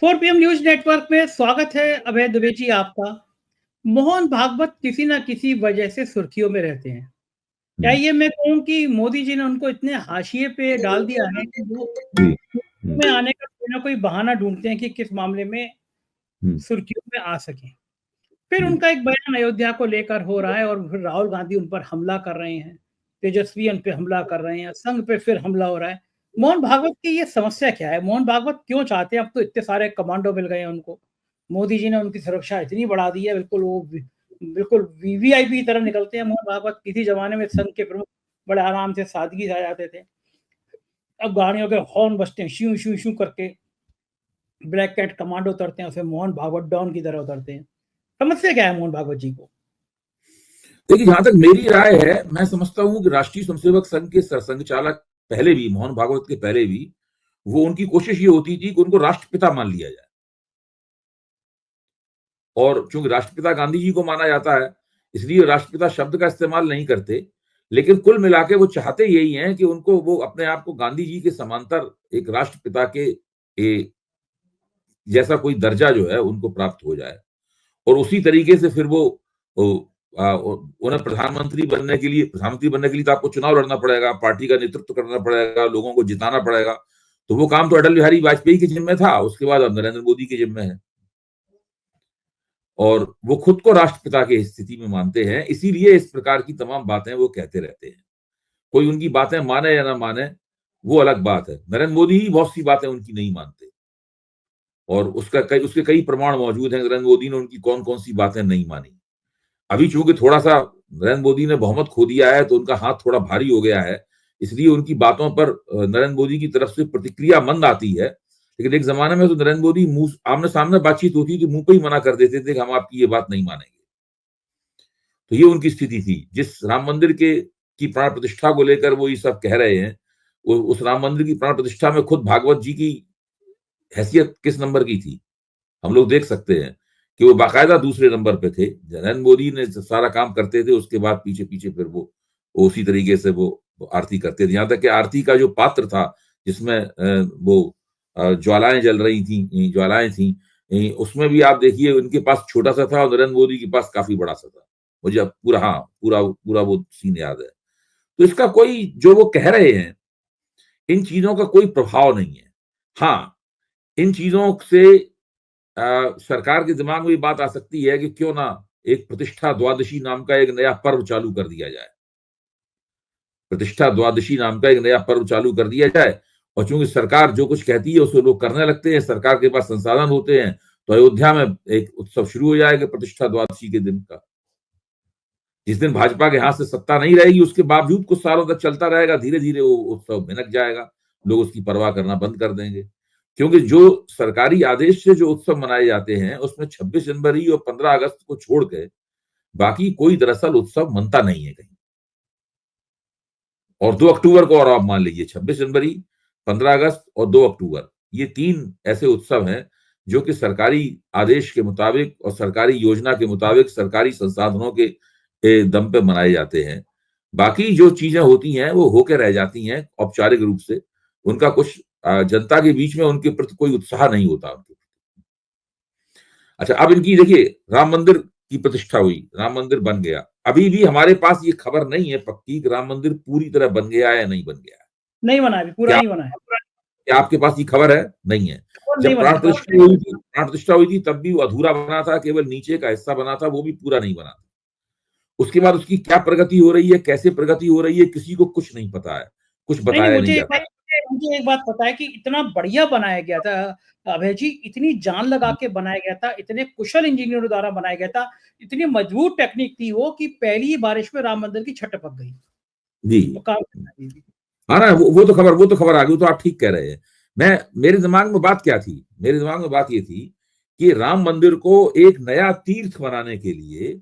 4 PM news network में स्वागत है अभय दुबे जी आपका। मोहन भागवत किसी ना किसी वजह से सुर्खियों में रहते हैं। क्या ये मैं कहूँ कि मोदी जी ने उनको इतने हाशिए पे डाल दिया है कि वो जी। में आने का कोई ना कोई बहाना ढूंढते हैं कि किस मामले में सुर्खियों में आ सके। फिर उनका एक बयान अयोध्या को लेकर हो रहा है और फिर राहुल गांधी उन पर हमला कर रहे हैं, तेजस्वी पे हमला कर रहे हैं, संघ पे फिर हमला हो रहा है। मोहन भागवत की ये समस्या क्या है? मोहन भागवत क्यों चाहते हैं? अब तो इतने सारे कमांडो मिल गए हैं उनको। मोदी जी ने उनकी सुरक्षा इतनी बढ़ा दी है, बिल्कुल वीवीआईपी की तरह निकलते हैं मोहन भागवत। किसी जमाने में संघ के प्रमुख बड़े आराम से सादगी से आ जाते थे, अब गाड़ियों के हॉर्न बजते हैं शू शू शू करके। ब्लैक कैट कमांडो उतरते हैं, फिर मोहन भागवत डॉन की तरह उतरते हैं। समस्या क्या है मोहन भागवत जी को? देखिए, जहां तक मेरी राय है, मैं समझता हूं कि राष्ट्रीय स्वयंसेवक संघ के सरसंघ चालक पहले भी, मोहन भागवत के पहले भी, वो उनकी कोशिश ये होती थी कि उनको राष्ट्रपिता मान लिया जाए। और चूंकि राष्ट्रपिता गांधी जी को माना जाता है, इसलिए राष्ट्रपिता शब्द का इस्तेमाल नहीं करते। लेकिन कुल मिला के वो चाहते यही हैं कि उनको, वो अपने आप को गांधी जी के समांतर एक राष्ट्रपिता के जैसा कोई दर्जा जो है उनको प्राप्त हो जाए। और उसी तरीके से फिर वो उन्हें प्रधानमंत्री बनने के लिए तो आपको चुनाव लड़ना पड़ेगा, पार्टी का नेतृत्व करना पड़ेगा, लोगों को जिताना पड़ेगा। तो वो काम तो अटल बिहारी वाजपेयी के जिम्मे था, उसके बाद अब नरेंद्र मोदी के जिम्मे है। और वो खुद को राष्ट्रपिता की स्थिति में मानते हैं, इसीलिए इस प्रकार की तमाम बातें वो कहते रहते हैं। कोई उनकी बातें माने या ना माने, वो अलग बात है। नरेंद्र मोदी ही बहुत सी बातें उनकी नहीं मानते, और उसके कई प्रमाण मौजूद हैं। नरेंद्र मोदी ने उनकी कौन कौन सी बातें नहीं मानी। अभी चूंकि थोड़ा सा नरेंद्र मोदी ने बहुमत खो दिया है, तो उनका हाथ थोड़ा भारी हो गया है, इसलिए उनकी बातों पर नरेंद्र मोदी की तरफ से प्रतिक्रिया मंद आती है। लेकिन एक जमाने में तो नरेंद्र मोदी मुंह आमने सामने बातचीत होती तो मुंह पे ही मना कर देते थे कि हम आपकी ये बात नहीं मानेंगे। तो ये उनकी स्थिति थी। जिस राम मंदिर की प्राण प्रतिष्ठा को लेकर वो ये सब कह रहे हैं, उस राम मंदिर की प्राण प्रतिष्ठा में खुद भागवत जी की हैसियत किस नंबर की थी, हम लोग देख सकते हैं कि वो बाकायदा दूसरे नंबर पे थे। नरेंद्र मोदी ने सारा काम करते थे, उसके बाद पीछे पीछे फिर वो उसी तरीके से वो आरती करते थे। यहाँ तक कि आरती का जो पात्र था, जिसमें वो ज्वालाएं जल रही थी, ज्वालाएं थी, उसमें भी आप देखिए उनके पास छोटा सा था और नरेंद्र मोदी के पास काफी बड़ा सा था। मुझे अब पूरा वो सीन याद है। तो इसका कोई, जो वो कह रहे हैं, इन चीजों का कोई प्रभाव नहीं है। हाँ, इन चीजों से सरकार के दिमाग में ये बात आ सकती है कि क्यों ना एक प्रतिष्ठा द्वादशी नाम का एक नया पर्व चालू कर दिया जाए। प्रतिष्ठा द्वादशी नाम का एक नया पर्व चालू कर दिया जाए, और चूंकि सरकार जो कुछ कहती है उसको लोग करने लगते हैं, सरकार के पास संसाधन होते हैं, तो अयोध्या में एक उत्सव शुरू हो जाएगा प्रतिष्ठा द्वादशी के दिन का। जिस दिन भाजपा के हाथ से सत्ता नहीं रहेगी, उसके बावजूद कुछ सालों तक चलता रहेगा। धीरे धीरे वो उत्सव भिनक जाएगा, लोग उसकी परवाह करना बंद कर देंगे। क्योंकि जो सरकारी आदेश से जो उत्सव मनाए जाते हैं, उसमें 26 जनवरी और 15 अगस्त को छोड़ के बाकी कोई दरअसल उत्सव मनता नहीं है कहीं। और 2 अक्टूबर को, और आप मान लीजिए 26 जनवरी, 15 अगस्त और 2 अक्टूबर, ये 3 ऐसे उत्सव हैं जो कि सरकारी आदेश के मुताबिक और सरकारी योजना के मुताबिक सरकारी संसाधनों के दम पे मनाए जाते हैं। बाकी जो चीजें होती हैं वो होके रह जाती हैं औपचारिक रूप से। उनका कुछ जनता के बीच में उनके प्रति कोई उत्साह नहीं होता उनके। अच्छा, अब इनकी देखिए, राम मंदिर की प्रतिष्ठा हुई, राम मंदिर बन गया। अभी भी हमारे पास ये खबर नहीं है पक्की कि राम मंदिर पूरी तरह बन गया है या नहीं बन गया है। नहीं बना है, पूरा नहीं बना है। क्या आपके पास ये खबर है? नहीं है। जब प्राण प्रतिष्ठा हुई थी तब भी वो अधूरा बना था, केवल नीचे का हिस्सा बना था, वो भी पूरा नहीं बना था। उसके बाद उसकी क्या प्रगति हो रही है, कैसे प्रगति हो रही है, किसी को कुछ नहीं पता है, कुछ बताया नहीं जाता। मुझे एक बात पता है कि इतना बढ़िया बनाया गया था अभय जी, इतनी जान लगा के बनाया गया था, इतने कुशल इंजीनियरों द्वारा बनाया गया था, इतनी मजबूत टेक्निक थी वो कि पहली बारिश में राम मंदिर की छत टपक गई जी। हाँ ना, वो तो खबर आ गई, तो आप ठीक कह रहे हैं। मेरे दिमाग में बात क्या थी? मेरे दिमाग में बात ये थी कि राम मंदिर को एक नया तीर्थ बनाने के लिए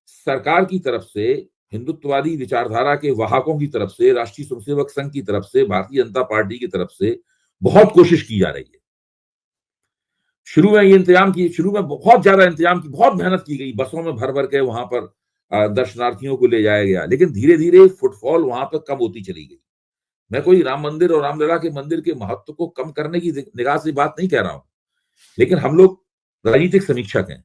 सरकार की तरफ से, हिंदुत्ववादी विचारधारा के वाहकों की तरफ से, राष्ट्रीय स्वयंसेवक संघ की तरफ से, भारतीय जनता पार्टी की तरफ से बहुत कोशिश की जा रही है। शुरू में बहुत ज्यादा इंतजाम की, बहुत मेहनत की गई, बसों में भर भर के वहां पर दर्शनार्थियों को ले जाया गया। लेकिन धीरे धीरे फुटफॉल वहां पर कम होती चली गई। मैं कोई राम मंदिर और रामलला के मंदिर के महत्व को कम करने की निगाह से बात नहीं कह रहा हूं, लेकिन हम लोग राजनीतिक समीक्षक हैं,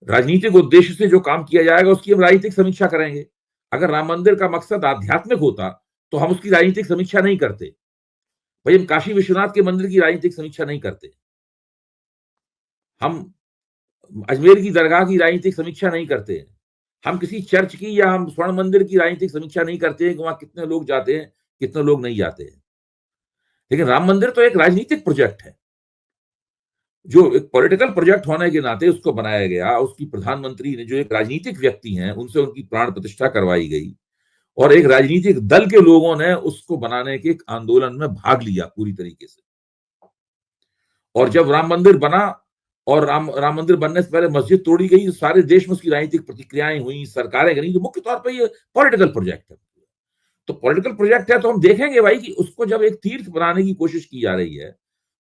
राजनीतिक उद्देश्य से जो काम किया जाएगा उसकी हम राजनीतिक समीक्षा करेंगे। अगर राम मंदिर का मकसद आध्यात्मिक होता तो हम उसकी राजनीतिक समीक्षा नहीं करते। भाई, हम काशी विश्वनाथ के मंदिर की राजनीतिक समीक्षा नहीं करते, हम अजमेर की दरगाह की राजनीतिक समीक्षा नहीं करते हैं, हम किसी चर्च की या हम स्वर्ण मंदिर की राजनीतिक समीक्षा नहीं करते हैं कि वहां कितने लोग जाते हैं, कितने लोग नहीं जाते हैं। लेकिन राम मंदिर तो एक राजनीतिक प्रोजेक्ट है, जो एक पॉलिटिकल प्रोजेक्ट होने के नाते उसको बनाया गया। उसकी प्रधानमंत्री ने, जो एक राजनीतिक व्यक्ति हैं, उनसे उनकी प्राण प्रतिष्ठा करवाई गई और एक राजनीतिक दल के लोगों ने उसको बनाने के एक आंदोलन में भाग लिया पूरी तरीके से। और जब राम मंदिर बना और राम मंदिर बनने से पहले मस्जिद तोड़ी गई, तो सारे देश में उसकी राजनीतिक प्रतिक्रियाएं हुई, सरकारें करी। तो मुख्य तौर पर ये पॉलिटिकल प्रोजेक्ट है। तो पॉलिटिकल प्रोजेक्ट है तो हम देखेंगे भाई कि उसको जब एक तीर्थ बनाने की कोशिश की जा रही है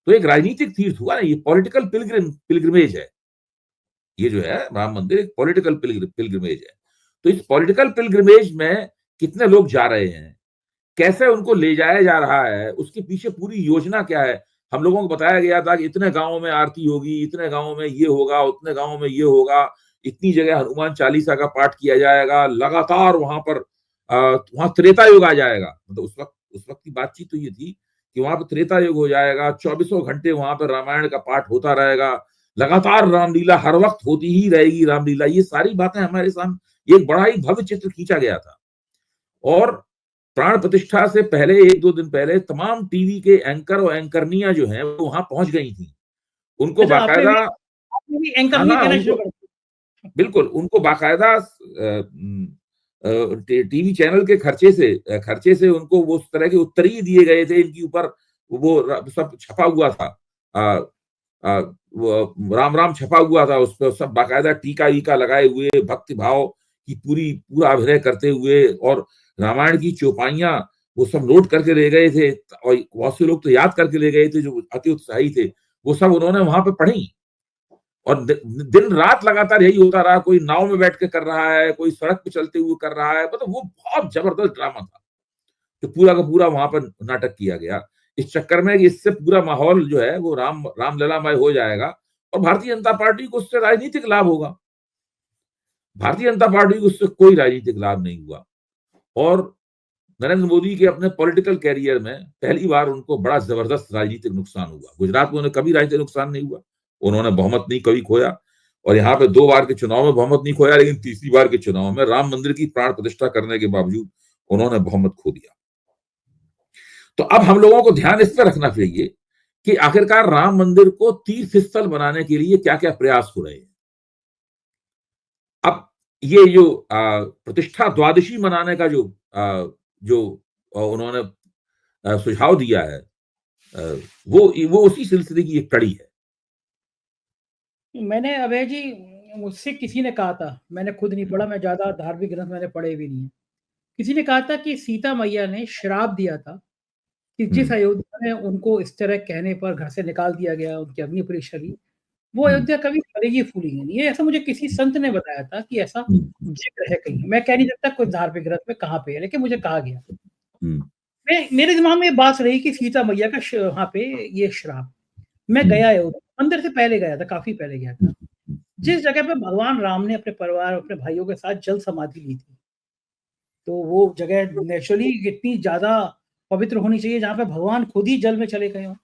तो एक राजनीतिक तीर्थ हुआ ना, ये पॉलिटिकल पिलग्रिमेज है। ये जो है राम मंदिर एक पॉलिटिकल पिलग्रिमेज है। तो इस पॉलिटिकल पिलग्रिमेज में कितने लोग जा रहे हैं, कैसे उनको ले जाया जा रहा है, उसके पीछे पूरी योजना क्या है। हम लोगों को बताया गया था कि इतने गांवों में आरती होगी, इतने गांवों में ये होगा, उतने गांवों में ये होगा, इतनी जगह हनुमान चालीसा का पाठ किया जाएगा, लगातार वहां पर वहां त्रेता युग आ जाएगा। मतलब उस वक्त की बातचीत तो ये थी कि वहां पर त्रेता युग हो जाएगा, 24 घंटे वहां पर रामायण का पाठ होता रहेगा, लगातार रामलीला हर वक्त होती ही रहेगी रामलीला। ये सारी बातें हमारे सामने एक बड़ा ही भव्य चित्र खींचा गया था। और प्राण प्रतिष्ठा से पहले 1-2 दिन पहले तमाम टीवी के एंकर और एंकरनियां जो हैं वो वहां पहुंच गई थी। उनको बाकायदा, आपने भी एंकरनियां कहना शुरू कर दिया। बिल्कुल, उनको बाकायदा टीवी चैनल के खर्चे से उनको वो उस तरह के उत्तरीय दिए गए थे। इनके ऊपर वो सब छपा हुआ था, वो राम राम छपा हुआ था, उस पर सब बाकायदा टीका वीका लगाए हुए, भक्ति भाव की पूरा अभिनय करते हुए, और रामायण की चौपाइयां वो सब नोट करके ले गए थे। और बहुत से लोग तो याद करके ले गए थे जो अति उत्साही थे, वो सब उन्होंने वहां पे पढ़ी। और दिन रात लगातार यही होता रहा। कोई नाव में बैठ के कर रहा है, कोई सड़क पे चलते हुए कर रहा है। मतलब वो बहुत जबरदस्त ड्रामा था जो पूरा का पूरा वहां पर नाटक किया गया, इस चक्कर में कि इससे पूरा माहौल जो है वो रामललामय हो जाएगा और भारतीय जनता पार्टी को उससे राजनीतिक लाभ होगा। भारतीय जनता पार्टी को उससे कोई राजनीतिक लाभ नहीं हुआ। और नरेंद्र मोदी के अपने पॉलिटिकल कैरियर में पहली बार उनको बड़ा जबरदस्त राजनीतिक नुकसान हुआ। गुजरात में उन्हें कभी राजनीतिक नुकसान नहीं हुआ, उन्होंने बहुमत नहीं कभी खोया, और यहाँ पे 2 बार के चुनाव में बहुमत नहीं खोया, लेकिन तीसरी बार के चुनाव में राम मंदिर की प्राण प्रतिष्ठा करने के बावजूद उन्होंने बहुमत खो दिया। तो अब हम लोगों को ध्यान इस पर रखना चाहिए कि आखिरकार राम मंदिर को तीर्थ स्थल बनाने के लिए क्या क्या प्रयास हो रहे हैं। अब ये जो प्रतिष्ठा द्वादशी मनाने का जो उन्होंने सुझाव दिया है, वो उसी सिलसिले की एक कड़ी है। मैंने अभय जी, मुझसे किसी ने कहा था, मैंने खुद नहीं पढ़ा, मैं ज्यादा धार्मिक ग्रंथ मैंने पढ़े भी नहीं है। किसी ने कहा था कि सीता मैया ने श्राप दिया था कि जिस अयोध्या में उनको इस तरह कहने पर घर से निकाल दिया गया, उनकी अग्नि परीक्षा ली, वो अयोध्या कभी फलेगी फूलेगी नहीं। ये ऐसा मुझे किसी संत ने बताया था कि ऐसा जिक्र है कहीं। मैं कह नहीं सकता कोई धार्मिक ग्रंथ में कहाँ पे है, लेकिन मुझे कहा गया। मेरे दिमाग में ये बात रही कि सीता मैया का वहां पे ये श्राप। मैं गया अयोध्या, मंदिर से पहले गया था, काफी पहले गया था। जिस जगह पे भगवान राम ने अपने परिवार, अपने भाइयों के साथ जल समाधि ली थी, तो वो जगह नेचुरली इतनी ज्यादा पवित्र होनी चाहिए जहाँ पे भगवान खुद ही जल में चले गए हों।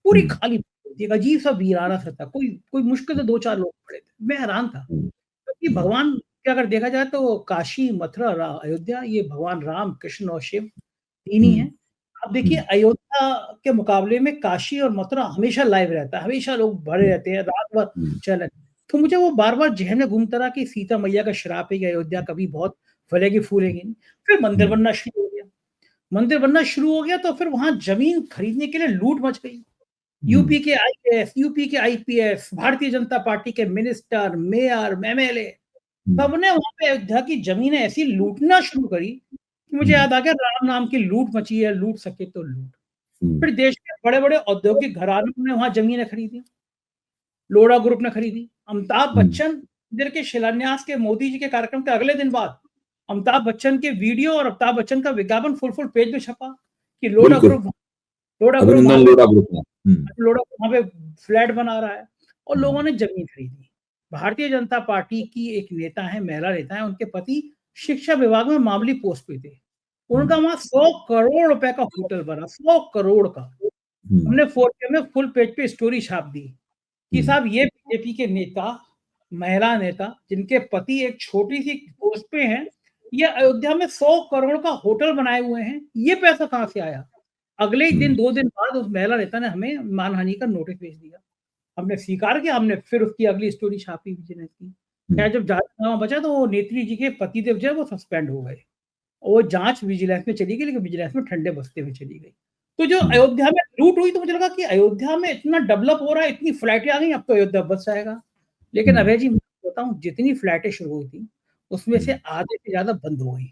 पूरी खाली, एक अजीब सा वीराना सा था। कोई मुश्किल से 2-4 लोग पड़े थे। मैं हैरान था क्योंकि भगवान के अगर देखा जाए तो काशी, मथुरा, अयोध्या, ये भगवान राम, कृष्ण और शिव 3 ही हैं। आप देखिए अयोध्या के मुकाबले में काशी और मथुरा हमेशा लाइव रहता है, हमेशा लोग भरे रहते हैं, रात भर चल। तो मुझे वो बार-बार ज़हन में घूमता रहा कि सीता मैया का श्राप है कि अयोध्या कभी बहुत फलेगी फूलेगी नहीं। फिर मंदिर बनना शुरू हो गया। मंदिर बनना शुरू हो गया तो फिर वहाँ ज़मीन खरीदने के लिए लूट मच गई। यूपी के आईएएस, यूपी के आईपीएस, भारतीय जनता पार्टी के मिनिस्टर, मेयर, एमएलए, सबने वहाँ पे अयोध्या की ज़मीनें ऐसी लूटना शुरू करी कि मुझे याद आ गया, राम नाम की लूट मची है, लूट सके तो लूट। फिर देश के बड़े-बड़े औद्योगिक घरानों ने वहाँ ज़मीनें खरीदी। लोढ़ा ग्रुप ने खरीदी। अमिताभ बच्चन मंदिर के शिलान्यास के मोदी जी के कार्यक्रम के अगले दिन बाद अमिताभ बच्चन के वीडियो और अमिताभ बच्चन का विज्ञापन फुल पेज पे छपा कि लोढ़ा ग्रुप लोढ़ा ग्रुप अभिनंदन लोढ़ा ग्रुप में लोढ़ा वहां पे फ्लैट बना रहा है और लोगों ने जमीन खरीदी। भारतीय जनता पार्टी की एक नेता है, महिला नेता है, उनके पति शिक्षा विभाग में मामूली पोस्ट पे थे। उनका वहां 100 करोड़ रुपए का होटल बना, 100 करोड़ का। हमने 4K में फुल पेज पे स्टोरी छाप दी कि साहब ये बीजेपी के नेता, महिला नेता, जिनके पति एक छोटी सी पोस्ट पे हैं, ये अयोध्या में 100 करोड़ का होटल बनाए हुए हैं। ये पैसा कहां से आया? अगले ही दिन 2 दिन बाद उस महिला नेता ने हमें मानहानि का नोटिस भेज दिया। हमने स्वीकार किया, हमने फिर उसकी अगली स्टोरी छापी विजिलेंस की। खैर जब जांच का बचा तो वो नेत्री जी के पतिदेव जो है वो सस्पेंड हो गए। वो जांच विजिलेंस में चली गई, लेकिन विजिलेंस में ठंडे बस्ते में चली गई। तो जो अयोध्या में लूट हुई तो मुझे लगा कि अयोध्या में इतना डेवलप हो रहा है, इतनी फ्लैटें आ गई, अब तो अयोध्या बच जाएगा। लेकिन अभय जी मैं बताऊं, जितनी फ्लैटें शुरू हुई थी उसमें से आधे से ज्यादा बंद हो गई।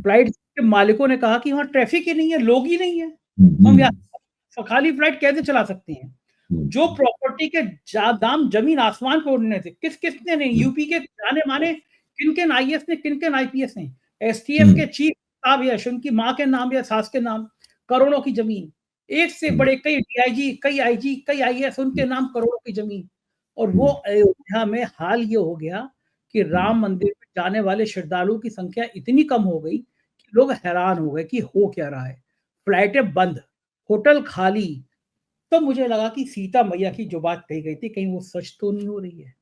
फ्लाइट के मालिकों ने कहा कि वहां ट्रैफिक ही नहीं है, लोग ही नहीं है, हम यहाँ खाली फ्लाइट कैसे चला सकते हैं? जो प्रॉपर्टी के दाम जमीन आसमान पे उड़ने थे, किसने नहीं, यूपी के जाने माने किन आईएएस ने, किन आईपीएस ने, एसटीएफ के चीफ साहब यश, उनकी माँ के नाम या सास के नाम करोड़ों की जमीन, एक से बड़े कई डीआईजी, कई आईजी, कई आईएएस, उनके नाम करोड़ों की जमीन। और वो अयोध्या में हाल ये हो गया कि राम मंदिर में जाने वाले श्रद्धालुओं की संख्या इतनी कम हो गई कि लोग हैरान हो गए कि हो क्या रहा है। फ्लाइटें बंद, होटल खाली। तो मुझे लगा कि सीता मैया की जो बात कही गई थी कहीं वो सच तो नहीं हो रही है।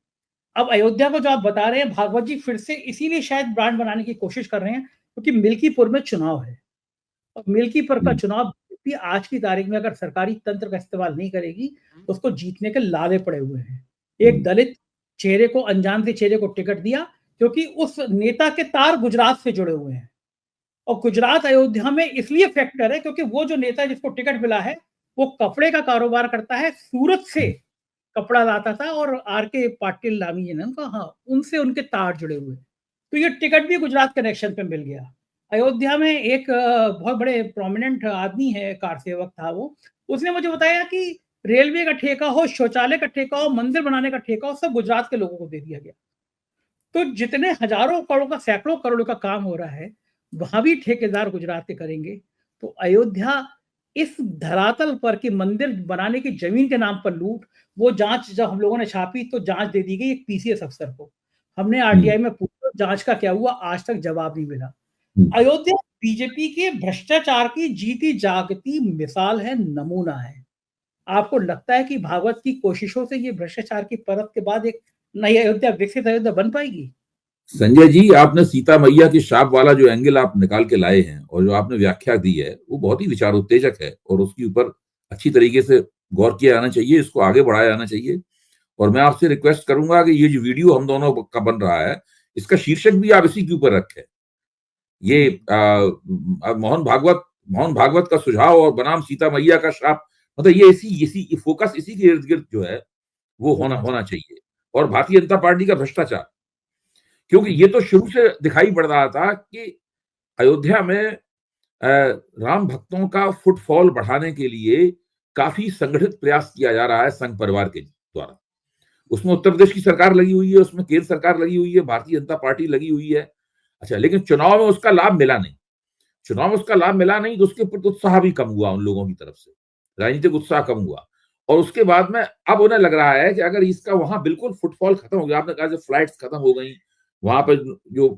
अब अयोध्या को जो आप बता रहे हैं, भागवत जी फिर से इसीलिए शायद ब्रांड बनाने की कोशिश कर रहे हैं क्योंकि मिल्कीपुर में चुनाव है और मिल्कीपुर का चुनाव आज की तारीख में अगर सरकारी तंत्र का इस्तेमाल नहीं करेगी तो उसको जीतने के लाले पड़े हुए हैं। एक दलित चेहरे को, अनजान से चेहरे को टिकट दिया क्योंकि उस नेता के तार गुजरात से जुड़े हुए हैं और गुजरात अयोध्या में इसलिए फैक्टर है क्योंकि वो जो नेता जिसको टिकट मिला है वो कपड़े का कारोबार करता है, सूरत से कपड़ा लाता था और आर.के. पाटिल नामी जी ने उनका, हाँ, उनसे उनके तार जुड़े हुए। तो ये टिकट भी गुजरात कनेक्शन पे मिल गया। अयोध्या में एक बहुत बड़े प्रोमिनेंट आदमी है, कार सेवक था वो, उसने मुझे बताया कि रेलवे का ठेका हो, शौचालय का ठेका हो, मंदिर बनाने का ठेका हो, सब गुजरात के लोगों को दे दिया गया। तो जितने हजारों करोड़ों का, सैकड़ों करोड़ों का काम हो रहा है, वहां भी ठेकेदार गुजरात के करेंगे। तो अयोध्या इस धरातल पर कि मंदिर बनाने की जमीन के नाम पर लूट, वो जांच जब हम लोगों ने छापी तो जांच दे दी गई एक पीसीएस अफसर को। हमने आरटीआई में पूछा जांच का क्या हुआ, आज तक जवाब नहीं मिला। अयोध्या बीजेपी के भ्रष्टाचार की जीती जागती मिसाल है, नमूना है। आपको लगता है कि भागवत की कोशिशों से ये भ्रष्टाचार की परत के बाद एक नई अयोध्या, विकसित अयोध्या बन पाएगी? संजय जी, आपने सीता मैया के शाप वाला जो एंगल आप निकाल के लाए हैं और जो आपने व्याख्या दी है वो बहुत ही विचारोत्तेजक है और उसके ऊपर अच्छी तरीके से गौर किया जाना चाहिए, इसको आगे बढ़ाया जाना चाहिए। और मैं आपसे रिक्वेस्ट करूंगा कि ये जो वीडियो हम दोनों का बन रहा है इसका शीर्षक भी आप इसी के ऊपर रखें। ये मोहन भागवत का सुझाव और बनाम सीता मैया का शाप, मतलब ये इसी फोकस इसी के इर्द गिर्द जो है वो होना चाहिए। और भारतीय जनता पार्टी का भ्रष्टाचार, क्योंकि ये तो शुरू से दिखाई पड़ रहा था कि अयोध्या में राम भक्तों का फुटफॉल बढ़ाने के लिए काफी संगठित प्रयास किया जा रहा है संघ परिवार के द्वारा। उसमें उत्तर प्रदेश की सरकार लगी हुई है, उसमें केंद्र सरकार लगी हुई है, भारतीय जनता पार्टी लगी हुई है। अच्छा, लेकिन चुनाव में उसका लाभ मिला नहीं। तो उसके प्रति उत्साह भी कम हुआ उन लोगों की तरफ से, राजनीतिक उत्साह कम हुआ। और उसके बाद में अब उन्हें लग रहा है कि अगर इसका वहां बिल्कुल फुटफॉल खत्म हो गया, आपने कहा फ्लाइट्स खत्म हो गई, वहां पर जो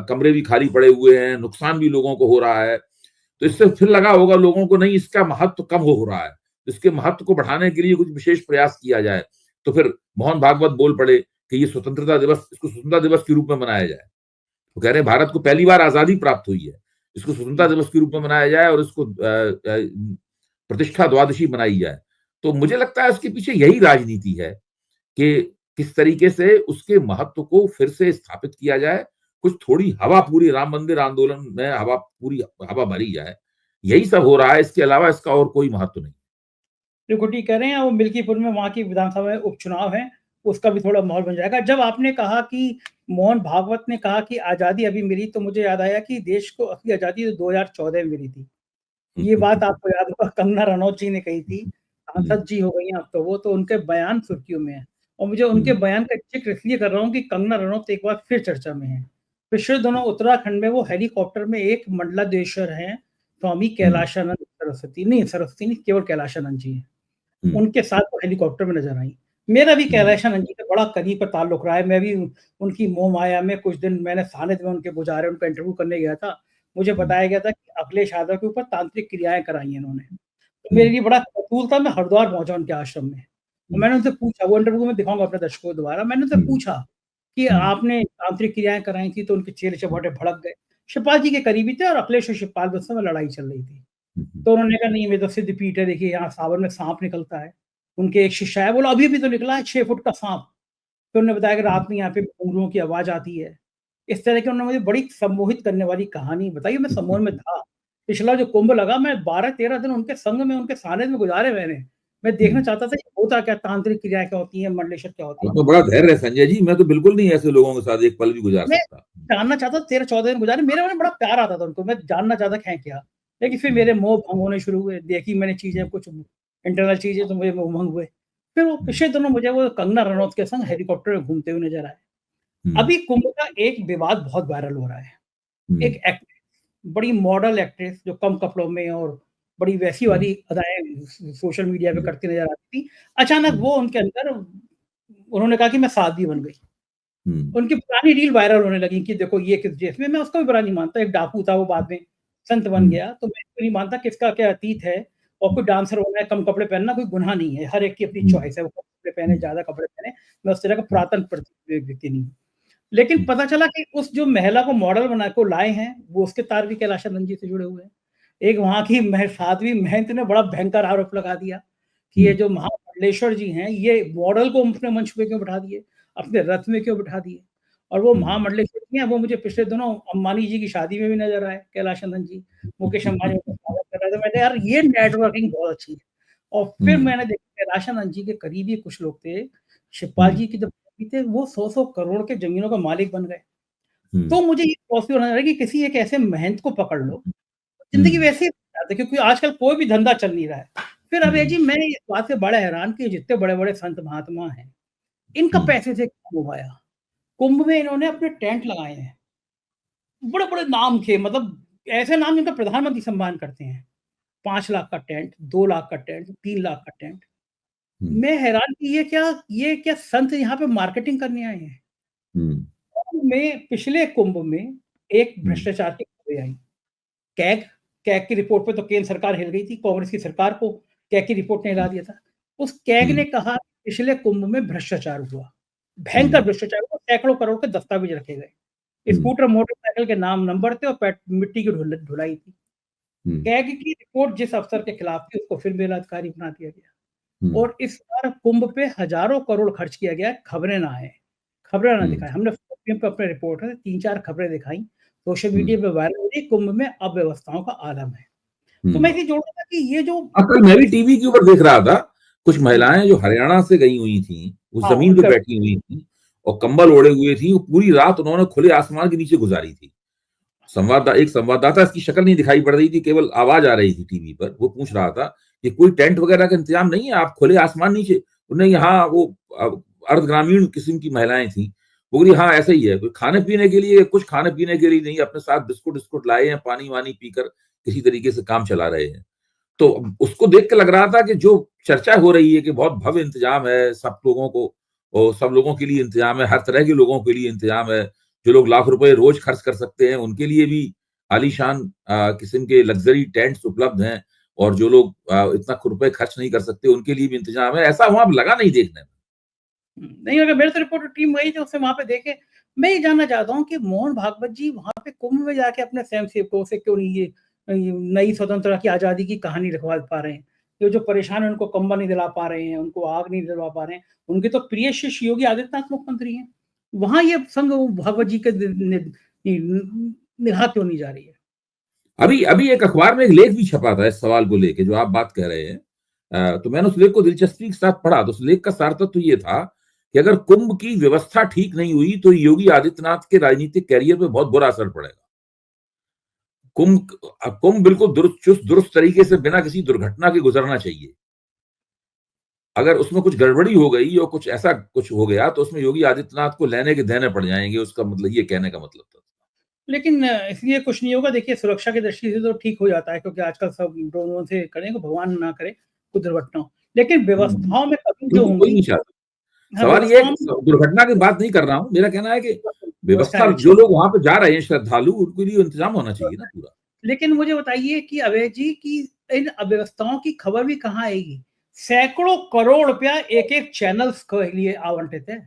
कमरे भी खाली पड़े हुए हैं, नुकसान भी लोगों को हो रहा है, तो इससे फिर लगा होगा लोगों को नहीं, इसका महत्व कम हो रहा है, इसके महत्व को बढ़ाने के लिए कुछ विशेष प्रयास किया जाए। तो फिर मोहन भागवत बोल पड़े कि ये स्वतंत्रता दिवस, इसको स्वतंत्रता दिवस के रूप में मनाया जाए। वो कह रहे हैं भारत को पहली बार आजादी प्राप्त हुई है, इसको स्वतंत्रता दिवस के रूप में मनाया जाए और इसको प्रतिष्ठा द्वादशी मनाई जाए। तो मुझे लगता है इसके पीछे यही राजनीति है कि किस तरीके से उसके महत्व को फिर से स्थापित किया जाए, कुछ थोड़ी हवा पूरी राम मंदिर आंदोलन में हवा भरी जाए। यही सब हो रहा है, इसके अलावा इसका और कोई महत्व नहीं। देखो ठीक कह रहे हैं, वो मिल्कीपुर में वहां की विधानसभा में उपचुनाव है, उसका भी थोड़ा माहौल बन जाएगा। जब आपने कहा कि मोहन भागवत ने कहा कि आजादी अभी मिली, तो मुझे याद आया कि देश को असली आजादी तो 2014 में मिली थी। ये बात आपको याद होगा, कंगना रनौत जी ने कही थी, सांसद जी हो गई हैं अब तो वो, तो उनके बयान सुर्खियों में है। और मुझे उनके बयान का जिक्र इसलिए कर रहा हूँ कि कंगना रनौत एक बार फिर चर्चा में है। पिछले दिनों उत्तराखंड में वो हेलीकॉप्टर में एक मंडलाधीश्वर हैं, स्वामी कैलाशानंद सरस्वती नहीं, केवल कैलाशानंद जी हैं। हुँ। उनके साथ वो हेलीकॉप्टर में नज़र आईं। मेरा भी हुँ। कैलाशानंद जी से बड़ा करीब का ताल्लुक रहा है। मैं भी उनकी मोह-माया में कुछ दिन मैंने सानिध्य में उनके गुज़ारे, उनका इंटरव्यू करने गया था। मुझे हुँ। बताया गया था कि अखिलेश यादव के ऊपर तांत्रिक क्रियाएँ कराई हैं इन्होंने। तो मेरे हुँ। लिए बड़ा कौतूहल था, मैं हरिद्वार पहुँचा उनके आश्रम में। तो हुँ। मैंने उनसे पूछा, वो इंटरव्यू मैं दिखाऊँगा अपने दर्शकों को दोबारा। मैंने उनसे हुँ। पूछा कि हुँ। आपने तांत्रिक क्रियाएँ कराई थी तो उनके चेहरे हुँ। चपाटे भड़क गए। शिवपाल जी के करीबी थे और अखिलेश और शिवपाल में उस समय लड़ाई चल रही थी। हुँ। हुँ। तो उन्होंने कहा नहीं ये तो सिद्ध पीठ है, देखिए यहाँ सावन में साँप निकलता है। उनके एक शिष्य आए, बोला अभी-अभी तो निकला है 6 फुट का साँप। फिर उन्होंने बताया कि हुँ। रात में यहाँ पे घुंघरूओं की आवाज़ आती है। इस तरह की उन्होंने मुझे बड़ी सम्मोहित करने वाली कहानी बताई, मैं सम्मोह में था। पिछला जो कुंभ लगा, मैं 12-13 दिन उनके संग में, उनके सानिध्य में गुज़ारे मैंने। मैं देखना हुँ। चाहता था कि होता क्या, तांत्रिक क्रियाएँ क्या होती हैं, मंडलेश्वर क्या होती वो है। तो बड़ा धैर्य है संजय जी, मैं तो बिल्कुल नहीं ऐसे लोगों के साथ एक पल भी गुज़ार मैं सकता। जानना चाहता था, 13-14 दिन गुज़ारे, मेरे मन में बड़ा प्यार आता था उनको, मैं जानना चाहता था है क्या? लेकिन फिर हुँ। मेरे मोह भंग होने शुरू हुए, देखी मैंने चीज़ें, हुँ। कुछ इंटरनल चीज़ें, तो मुझे मोह भंग हुए। फिर वो हुँ। पिछले दिनों मुझे वो कंगना रनौत के संग हेलीकॉप्टर में घूमते हुए नज़र आए। हुँ। अभी कुंभ का एक विवाद बहुत वायरल हो रहा है। हुँ। एक एक्ट्रेस, बड़ी मॉडल एक्ट्रेस जो कम कपड़ों में और बड़ी वैसी हुँ। वाली अदाएँ सोशल मीडिया पे हुँ। करती नज़र आती थी। अचानक हुँ। वो उनके अंदर उन्होंने कहा कि मैं साध्वी बन गई। हुँ। उनकी पुरानी रील वायरल होने लगी कि देखो ये किस ड्रेस में, मैं उसका भी बुरा नहीं मानता, एक डाकू था वो बाद में संत बन हुँ। गया, तो मैं इसको नहीं मानता किसका क्या अतीत है और कोई डांसर होना है, कम कपड़े पहनना कोई गुनाह नहीं है, हर एक की अपनी हुँ। चॉइस है, वो कम कपड़े पहने, हुँ। ज़्यादा कपड़े पहने, मैं उस तरह का हुँ। पुरातन व्यक्ति नहीं हूँ। लेकिन हुँ। पता चला कि उस जो महिला को मॉडल बना को लाए हैं, वो उसके तार भी कैलाशानंद जी से जुड़े हुए हैं। एक वहाँ की साध्वी महंत ने बड़ा भयंकर आरोप लगा दिया कि ये हुँ। जो महामंडलेश्वर जी हैं, ये मॉडल को अपने मंच पे क्यों बिठा दिए, अपने रथ में क्यों बिठा दिए? और वो हुँ। महामंडलेश्वर जी हैं, वो मुझे पिछले दिनों अंबानी जी की शादी में भी नज़र आए, कैलाशानंद जी। मुकेश अंबानी उनका स्वागत कर रहे थे। मैंने कहा यार ये नेटवर्किंग बहुत अच्छी है। और फिर हुँ। मैंने देखा कैलाशानंद जी के करीबी कुछ लोग थे, शिवपाल हुँ। जी के जब थे, वो 100-100 करोड़ के ज़मीनों का मालिक बन गए। हुँ। तो मुझे ये पॉसिबल होना है कि किसी एक ऐसे महंत को पकड़ लो, ज़िंदगी हुँ। वैसे ही जाती है क्योंकि आजकल कोई भी धंधा चल नहीं रहा है। फिर अभय हुँ। जी मैं इस बात से बड़ा हैरान कि जितने बड़े-बड़े संत महात्मा हैं, इनका हुँ। पैसे से क्यों आया? कुंभ में इन्होंने अपने टेंट लगाए हैं। बड़े-बड़े नाम थे, मतलब ऐसे नाम जिनका प्रधानमंत्री सम्मान करते हैं। 5 लाख का टेंट, 2 लाख का टेंट, 3 लाख का टेंट। हुँ। मैं हैरान कि ये क्या संत यहाँ पे मार्केटिंग करने आए हैं? हुँ। कुंभ में पिछले कुंभ में एक हुँ। भ्रष्टाचार की खबरें आई। कैग कैग की रिपोर्ट पे तो केंद्र सरकार हिल गई थी, कांग्रेस की सरकार को कैग की रिपोर्ट ने हिला दिया था। उस कैग हुँ। ने कहा पिछले कुंभ में भ्रष्टाचार हुआ, भयंकर हुँ। भ्रष्टाचार हुआ, सैकड़ों करोड़ के दस्तावेज रखे गए। हुँ। स्कूटर, मोटरसाइकिल के नाम नंबर थे और मिट्टी की धुलाई थी। हुँ। कैग की रिपोर्ट जिस अफसर के खिलाफ थी उसको फिर बेलात्कारी बना दिया गया हुँ। और इस बार कुंभ पे हज़ारों करोड़ खर्च किया गया है, खबरें ना आएँ, खबरें ना हुँ। दिखाएँ। हमने पे अपने रिपोर्ट है 3-4 खबरें दिखाई, सोशल हुँ। मीडिया पे वायरल हो रही, कुंभ में अव्यवस्थाओं का आलम है। तो मैं हुँ। इसे जोड़ रहा था कि ये जो कल मैं भी टीवी के ऊपर देख रहा था, कुछ महिलाएँ जो हरियाणा से गई हुई थीं, वो हाँ, ज़मीन पे उनका बैठी हुई थीं और कंबल ओढ़े हुए थीं, वो पूरी रात उन्होंने खुले आसमान के नीचे गुज़ारी थी। एक संवाददाता, इसकी शक्ल नहीं दिखाई पड़ रही थी, केवल आवाज़ आ रही थी टीवी पर, वो पूछ रहा था कि कोई टेंट वगैरह का इंतज़ाम नहीं है, आप खुले आसमान नीचे? नहीं, हाँ, वो अ, अर्ध ग्रामीण किस्म की महिलाएँ थीं। वो बोली हाँ, ऐसा ही है, कोई खाने-पीने के लिए कुछ खाने-पीने के लिए नहीं, अपने साथ बिस्कुट-विस्कुट लाए हैं, पानी-वानी पीकर किसी तरीके से काम चला रहे हैं। तो उसको देख के लग रहा था कि जो चर्चा हो रही है कि बहुत भव्य इंतजाम है, सब लोगों को और सब लोगों के लिए इंतजाम है, हर तरह के लोगों के लिए इंतजाम है। जो लोग लाख रुपए रोज खर्च कर सकते हैं, उनके लिए भी आलीशान किस्म के लग्ज़री टेंट्स उपलब्ध हैं और जो लोग इतना रुपए खर्च नहीं कर सकते, उनके लिए भी इंतजाम है। ऐसा वहाँ लगा नहीं देखने में। नहीं अगर मेरे तो रिपोर्टर टीम गई थी उससे वहाँ पे देखे। मैं ये जानना चाहता हूँ कि मोहन भागवत जी वहाँ पे कुंभ में जाके अपने स्वयंसेवकों से क्यों नहीं ये नई स्वतंत्रता की आज़ादी की कहानी लिखवा पा रहे हैं? ये जो परेशान हैं उनको कंबल नहीं दिला पा रहे हैं, उनको आग नहीं दिलवा पा रहे हैं। उनके तो प्रिय शिष्य योगी आदित्यनाथ मुख्यमंत्री हैं। वहाँ ये संघ भागवत जी के निगाह क्यों नहीं जा रही है? अभी अभी एक अखबार में एक लेख भी छपा था इस सवाल को लेके जो आप बात कह रहे हैं। तो मैंने उस लेख को दिलचस्पी के साथ पढ़ा, तो उस लेख का सार तत्व ये था कि अगर कुंभ की व्यवस्था ठीक नहीं हुई तो योगी आदित्यनाथ के राजनीतिक कैरियर पे बहुत बुरा असर पड़ेगा। कुंभ बिल्कुल चुस्त दुरुस्त तरीके से बिना किसी दुर्घटना के गुजरना चाहिए। अगर उसमें कुछ गड़बड़ी हो गई और कुछ ऐसा कुछ हो गया तो उसमें योगी आदित्यनाथ को लेने के देने पड़ जाएंगे, उसका मतलब ये कहने का मतलब था। लेकिन इसलिए कुछ नहीं होगा। देखिए, सुरक्षा की दृष्टि से तो ठीक हो जाता है, क्योंकि आजकल सब ड्रोनों से करेंगे, भगवान ना करे कोई दुर्घटना हो। लेकिन व्यवस्थाओं में कमी जो बिल्कुल कोई होंगी। नहीं चाहता। हाँ, सवाल ये है व्यवस्थाओं कि में दुर्घटना की बात नहीं कर रहा हूँ, मेरा कहना है कि व्यवस्थाएँ व्यवस्था, अच्छी जो हों। लोग वहां पे जा रहे हैं श्रद्धालु, उनके लिए इंतजाम होना चाहिए ना पूरा। लेकिन मुझे बताइए कि अभय जी की इन अव्यवस्थाओं की खबर भी कहाँ आएगी? सैकड़ों करोड़ रुपया एक-एक चैनल्स के लिए आवंटित है।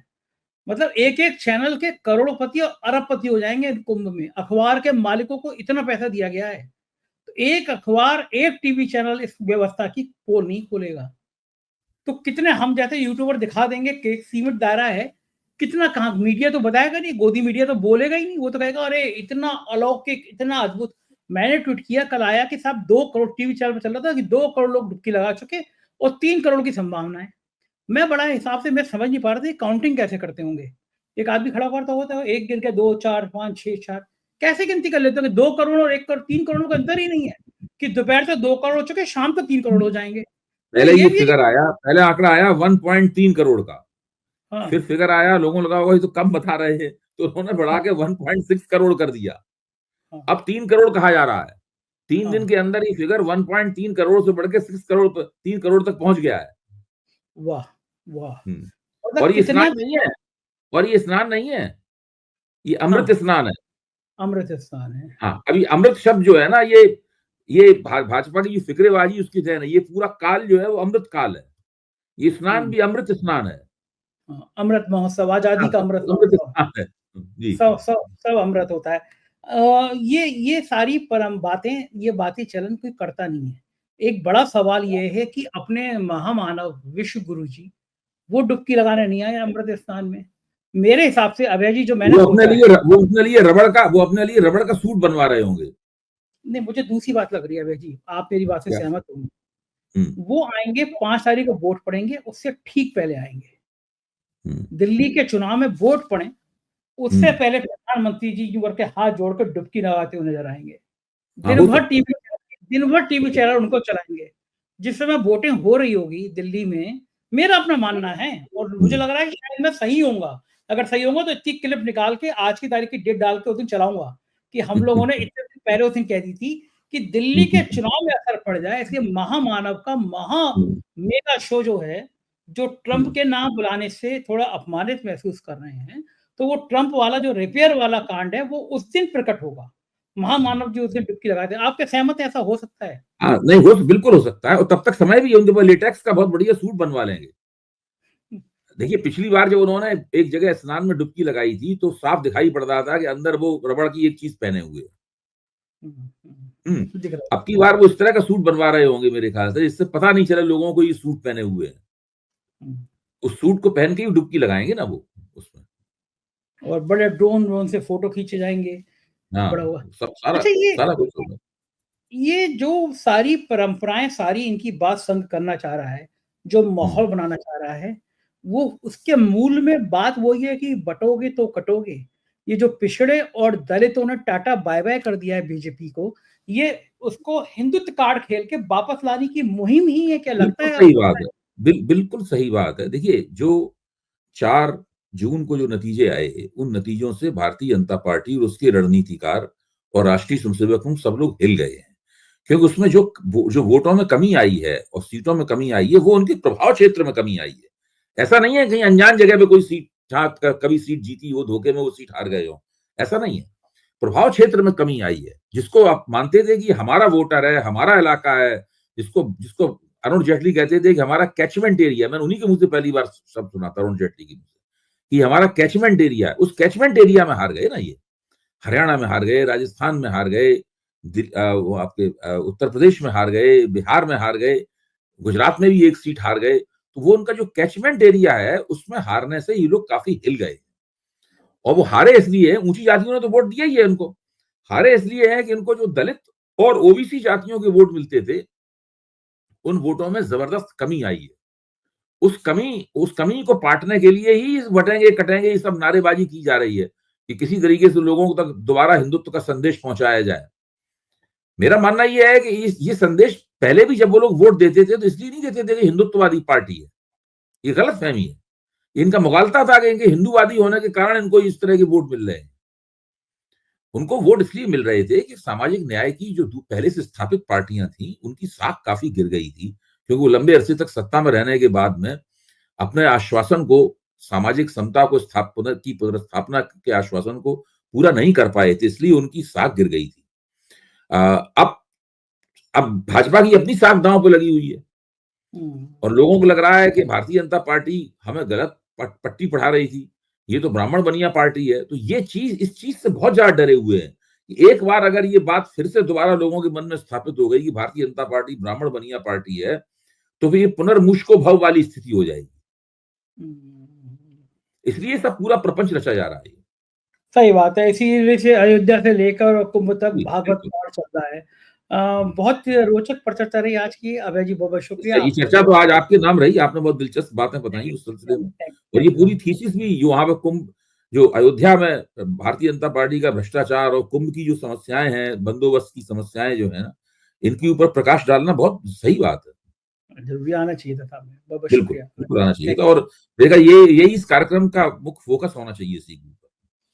मतलब एक-एक चैनल के करोड़पति और अरबपति हो जाएँगे कुंभ में। अखबार के मालिकों को इतना पैसा दिया गया है। तो एक अखबार, एक टीवी चैनल इस व्यवस्था की पोल नहीं खोलेगा। तो कितने हम जैसे यूट्यूबर दिखा देंगे कि एक सीमित दायरा है, कितना कहाँ मीडिया तो बताएगा नहीं, गोदी मीडिया तो बोलेगा ही नहीं, वो तो कहेगा अरे इतना अलौकिक, इतना अद्भुत। मैंने ट्वीट किया कल आया कि साहब 2 करोड़ टीवी चैनल पे चल रहा था कि 2 करोड़ लोग डुबकी लगा चुके और 3 करोड़ की संभावना है। मैं बड़ा हिसाब से मैं समझ नहीं पा रहा था काउंटिंग कैसे करते होंगे? एक आदमी खड़ा करता होता है, 1 गिन के 2, 4, 5, 6, 4 कैसे गिनती कर लेते होंगे? 2 करोड़ और 1 करोड़ 3 करोड़ का अंतर ही नहीं है कि दोपहर से 2 करोड़ हो चुके, शाम को 3 करोड़ हो जाएँगे। तो पहले ये ये भी है कि फिगर आया, पहले आंकड़ा आया 1.3 करोड़ का, हाँ, फिर फिगर आया, लोगों ने लगा होगा ये तो कम बता रहे हैं, तो उन्होंने बढ़ा हाँ, के 1.6 करोड़ कर दिया। हाँ, अब 3 करोड़ कहा जा रहा है। 3 दिन हाँ। के अंदर ये फिगर 1.3 करोड़ से बढ़ के 6 करोड़ 3 करोड़ तक पहुंच गया है। वाह! वाह! हम्म। मतलब और ये कितना स्नान नहीं है, और ये स्नान नहीं है, ये हाँ, अमृत स्नान है। अमृत स्थान है। हाँ, अभी अमृत शब्द जो है ना, ये भाजपा की जो फिक्रेबाजी उसकी देन है। ये पूरा काल जो है वो अमृत काल है। ये स्नान हुँ, भी अमृत स्नान है। हाँ, अमृत महोत्सव, आज़ादी हाँ, का सब अमृत अमृत महोत्सव, स्नान है। जी। सब सब सब अमृत होता है। ये सारी परम बातें, ये बातें चलन कोई करता नहीं है। एक बड़ा सवाल ये है कि अपने महामानव विश्व गुरु जी, वो डुबकी लगाने नहीं आए अमृत स्नान में। मेरे हिसाब से अभय जी जो मैंने सोचा है वो अपने लिए रबड़ का सूट बनवा रहे होंगे। नहीं, मुझे दूसरी बात लग रही है अभय जी, आप मेरी बात से क्या? सहमत होंगे। हम्म। वो आएँगे 5 तारीख को वोट पड़ेंगे, उससे ठीक पहले आएँगे। हम्म। दिल्ली के चुनाव में वोट पड़े, उससे हम्म। पहले प्रधानमंत्री जी यूँ करके हाथ जोड़कर डुबकी लगाते हुए नज़र आएँगे। हाँ, हो सकता है। दिन भर टीवी चैनल उनको चलाएँगे। जिस समय वोटिंग हो रही होगी दिल्ली में, मेरा अपना मानना है और मुझे हम्म। लग रहा है कि शायद मैं सही होऊँगा। अगर सही होऊँगा तो इतनी क्लिप निकाल के आज की तारीख की डेट डाल के उस दिन चलाऊँगा, कि हम लोगों ने इतने दिन पहले उस दिन कह दी थी कि दिल्ली के चुनाव में असर पड़ जाए, इसलिए महामानव का मेगा शो जो है, जो ट्रंप के नाम बुलाने से थोड़ा अपमानित महसूस कर रहे हैं, तो वो ट्रंप वाला जो रेपियर वाला कांड है, वो उस दिन प्रकट होगा। महामानव जी उस दिन डुबकी लगाते हैं। आप क्या सहमत हैं, ऐसा हो सकता है? हाँ, नहीं, बिल्कुल हो सकता है, और तब तक समय भी है, उनके पास लेटेक्स का बहुत बढ़िया सूट बनवा लेंगे। देखिए, पिछली बार जब उन्होंने एक जगह स्नान में डुबकी लगाई थी, तो साफ दिखाई पड़ रहा था कि अंदर वो रबड़ की एक चीज पहने हुए। दिख रहा अब की बार वो इस तरह का सूट बनवा रहे होंगे मेरे ख्याल से, इससे पता नहीं चले लोगों को ये सूट पहने हुए हैं। है। उस सूट को पहन के ही डुबकी लगाएंगे ना वो उसमें। और बड़े ड्रोन से फ़ोटो खींचे जाएँगे, बड़ा हाँ, हुआ। सब सारा अच्छा, सारा कुछ होगा। ये जो सारी परंपराएँ सारी इनकी बात संग करना चाह रहा है, जो हम्म। माहौल बनाना चाह रहा है, वो उसके मूल में बात वही है कि बँटोगे तो कटोगे। ये जो पिछड़े और दलितों ने टाटा बाय-बाय कर दिया है बीजेपी को, ये उसको हिंदुत्व कार्ड खेल के वापस लाने की मुहिम ही है, क्या लगता बिल्कुल है सही आपको? बात है। बिल्कुल सही बात है। देखिए, जो 4 जून को जो नतीजे आए, उन नतीजों से भारतीय जनता पार्टी और उसके रणनीतिकार और राष्ट्रीय स्वयंसेवक संघ सब लोग हिल गए हैं। क्योंकि उसमें जो वोटों में कमी आई है और सीटों में कमी आई है, वो उनके प्रभाव क्षेत्र में कमी आई है। ऐसा नहीं है कहीं अनजान जगह पे कोई सीट, जहाँ कभी सीट जीती हो, धोखे में वो सीट हार गए हो, ऐसा नहीं है। प्रभाव क्षेत्र में कमी आई है, जिसको आप मानते थे कि हमारा वोटर है, हमारा इलाका है, जिसको जिसको अरुण जेटली कहते थे कि हमारा कैचमेंट एरिया, मैंने उन्हीं के मुंह से पहली बार शब्द सुना था, अरुण जेटली के मुंह से, कि हमारा कैचमेंट एरिया है। उस कैचमेंट एरिया में हार गए ना ये। हरियाणा में हार गए, राजस्थान में हार गए, वो आपके उत्तर प्रदेश में हार गए, बिहार में हार गए, गुजरात में भी एक सीट हार गए। तो वो उनका जो कैचमेंट एरिया है, उसमें हारने से ये लोग काफी हिल गए। और वो हारे इसलिए, ऊंची जातियों ने तो वोट दिया ही है उनको। हारे इसलिए है कि उनको जो दलित और ओबीसी जातियों के वोट मिलते थे, उन वोटों में जबरदस्त कमी आई है। उस कमी को पाटने के लिए ही बटेंगे कटेंगे ये सब नारेबाजी की जा रही है, कि किसी तरीके से लोगों तक दोबारा हिंदुत्व का संदेश पहुंचाया जाए। मेरा मानना यह है कि ये संदेश पहले भी जब वो लोग वोट देते थे, तो इसलिए नहीं देते थे कि हिंदुत्ववादी पार्टी है। ये गलत फहमी है। इनका मुगालता था कि इनके हिंदूवादी होने के कारण इनको इस तरह के वोट मिल रहे हैं। उनको वोट इसलिए मिल रहे थे कि सामाजिक न्याय की जो पहले से स्थापित पार्टियां थी, उनकी साख काफी गिर गई थी, क्योंकि वो लंबे अरसे तक सत्ता में रहने के बाद में अपने आश्वासन को, सामाजिक समता को पुनर्स्थापना के आश्वासन को पूरा नहीं कर पाए थे, इसलिए उनकी साख गिर गई थी। अब भाजपा की अपनी साख दांव पे लगी हुई है और लोगों को लग रहा है कि भारतीय जनता पार्टी हमें गलत पट्टी पढ़ा रही थी, ये तो ब्राह्मण बनिया पार्टी है। तो ये चीज, इस चीज से बहुत ज्यादा डरे हुए हैं कि एक बार अगर ये बात फिर से दोबारा लोगों के मन में स्थापित हो गई कि भारतीय जनता पार्टी ब्राह्मण बनिया पार्टी है, तो फिर ये पुनर्मुष्को भव वाली स्थिति हो जाएगी। इसलिए सब पूरा प्रपंच रचा जा रहा है। सही बात है, इसीलिए से अयोध्या से लेकर कुंभ तक भागवत पाठ चल रहा है। बहुत रोचक चर्चा रही आज की। अभय जी, बहुत शुक्रिया। ये चर्चा तो आज आपके नाम रही, आपने बहुत दिलचस्प बातें बताई उस सिलसिले में, और ये पूरी थीसिस भी जो वहां पे कुंभ, जो अयोध्या में भारतीय जनता पार्टी का भ्रष्टाचार और कुंभ की जो समस्याएं हैं, बंदोबस्त की समस्याएं जो है ना, इनके ऊपर प्रकाश डालना बहुत सही बात है। जरूरी आना चाहिए था सामने। बहुत शुक्रिया। बिल्कुल आना चाहिए था, शुक्रिया। और देखा यही इस कार्यक्रम का मुख्य फोकस होना चाहिए इसी के ऊपर।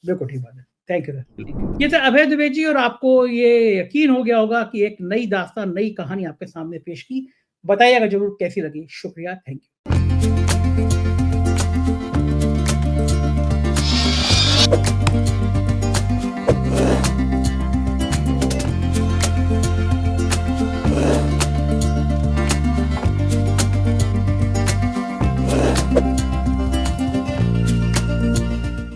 बिल्कुल ठीक बात है। Thank you sir. ये था अभय दुबे जी, और आपको ये यकीन हो गया होगा कि एक नई दास्तान, नई कहानी आपके सामने पेश की। बताइएगा जरूर कैसी लगी। शुक्रिया, थैंक यू।